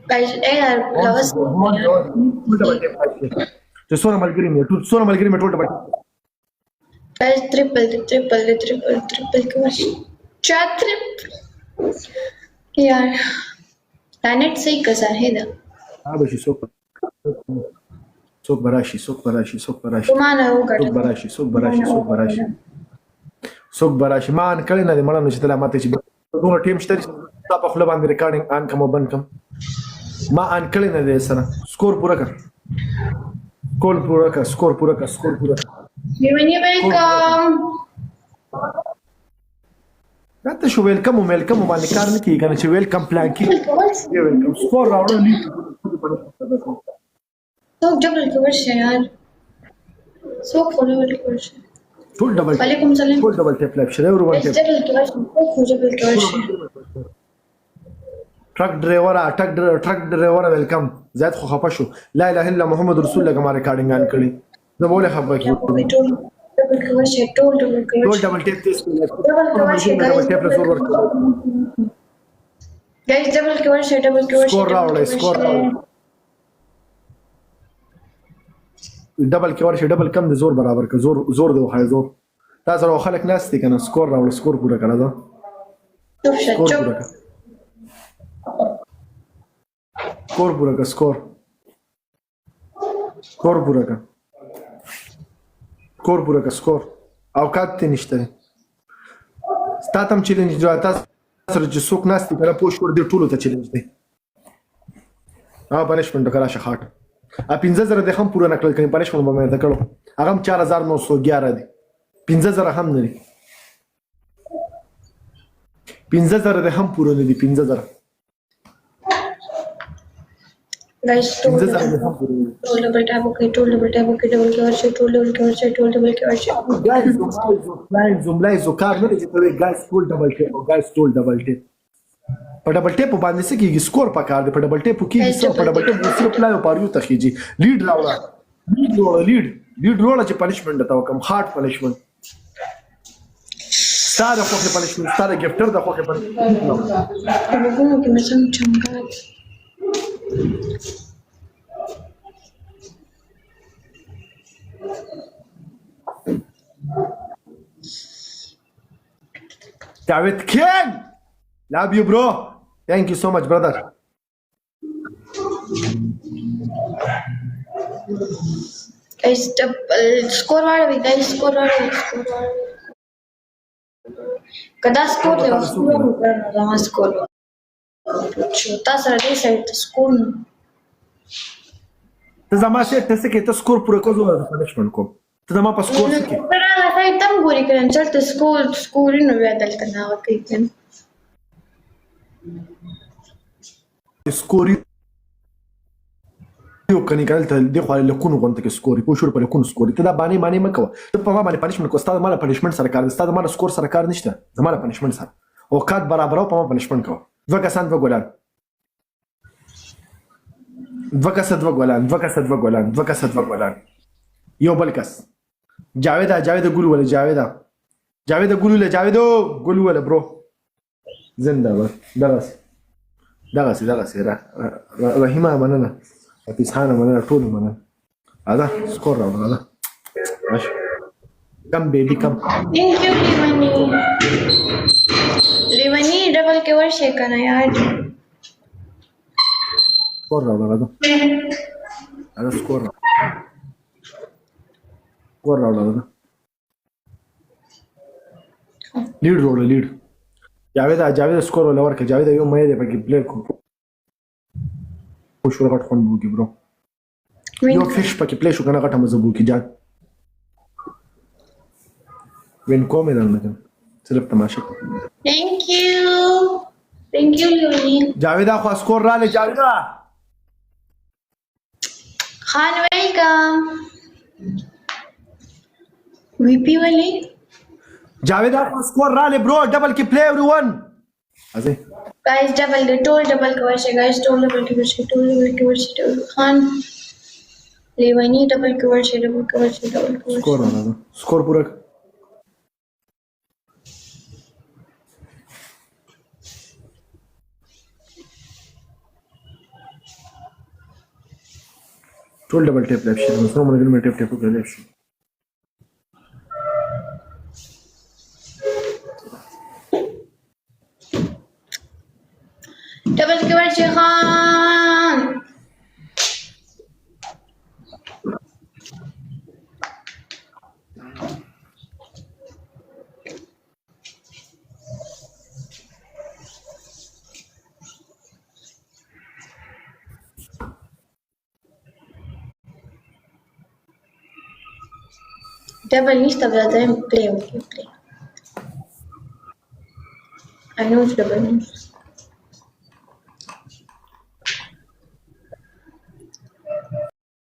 Guys, last जो सोना मलगिरी में टोल डबल guys, triple क्या triple यार planet सही का Zahid हाँ बशी सोक बराशी तुम्हारा होगा सोक बराशी मान कळे ना मला नशी त्याला मातेची दोन टीम तरी ताप खला बांध रिकॉर्डिंग आन कम बन कम ما आन कळे ना दे सना स्कोर पूरा कर स्कोर पूरा कर You're welcome. انت شو ويلكم وما نكار نكي كان شو ويلكم بلانكي ويلكم سكور راوند لي So double coverage यार so follow coverage full double वालेकुम सलाम फुल डबल टेप लैप शरे one tape double coverage so double coverage truck driver welcome زاد خو خپه شو لا اله الا محمد رسول الله کوم ریکارډینګ ان کړی زه بوله خپه کی double coverage ټول ډبل ټیپ تیس double ټیپ له زور ورکړه guys double coverage سکور راوړی ډبل کورشه ډبل کم د زور برابر ک زور دی وخای زور تاسو راو خلک ناس دي کنه سکور راوړ سکور پورا کړه دا سکور پورا کا اوقات ته نشته ستاتم چیلنج جو تاسو سره چې څوک ناس دي کنه پوښ ور دي ټولو ته چیلنج دی پنشمنت کرا شخاټ ا 15000 د هم پورا نکړل کړي پنشمنت به مې کړو هغه 4911 دي 15000 هم نه دي 15000 د هم پورا نه دي 15000 guys tool double tap okay double coverage guys زوملای کار نه دي ته guys ټول ډبل ټیپ په ډبل ټیپ باندې څه کیږي سکور پکار دی په ډبل ټیپ کیږي څه په ډبل ټیپ صرف پلای او پاریو تخیږي لیډ راوړه چې پنشمنت تا کوم هارد پنشمنت ستاره خو په پنشمنت ستاره گیفټر د خو په پنشمنت وګورم کې مې څنګه چمکا David King love you bro thank you so much brother guys score वाला guys score कदा स्कोर له स्कोर نه स्कोर تاسو راځي سایت سکور ته زما څه ته څه کې ته سکور پوره کوو د پنشمنت کوم ته زما په سکور څه کې پر هغه سایت تم ګوري کړم چې ته سکور نو ویل کنه کوي سکوري یو کني کله ته د خو له کونو غونته کې سکوري په شور پر کونو سکوري ته دا باندې مکو ته په ما باندې پنشمنت کو ستاسو مال پنشمنت سره کار ستاسو مال سکور سره کار نشته زما پنشمنت سره او کات برابر او په ما پنشمنت کو دوه کسان دوه ګولان یو بل کس جاوید ګول ولا جاوید ګول ولا برو زنده باد دغه سره رحیمه مننه اتسانه مننه ټول مننه ادا سکور راوړل ادا ماشي کم بیبي کم ثانک یو لیونی ډبل کې ورشه کنه یار سکور راوړل ادا سکور راوړل لیډ جاوید سکور ولا ورکه جاوید یو مې ده پکې پلیئر کو شو غټ خون بوګي برو یو فیش پکې پلی شو کنه غټه مزبو کی جان وین کومه درنه صرف تماشا ثانک یو لیونی جاوید خو سکور را لې جاوید خان ویلکم وی پی والی جاوید خو سکور را لې برو ډبل کې پلی ایوری ون ازه guys double coverage guys double coverage Khan Levani double coverage score pura ټول ډبل ټیپ لایف شي نو څو مونږ ټیپ ټیپ وکړل شي ډبل کې ورشي خان ډبل نشته بیا ځایم پلی وکړي I know it's double.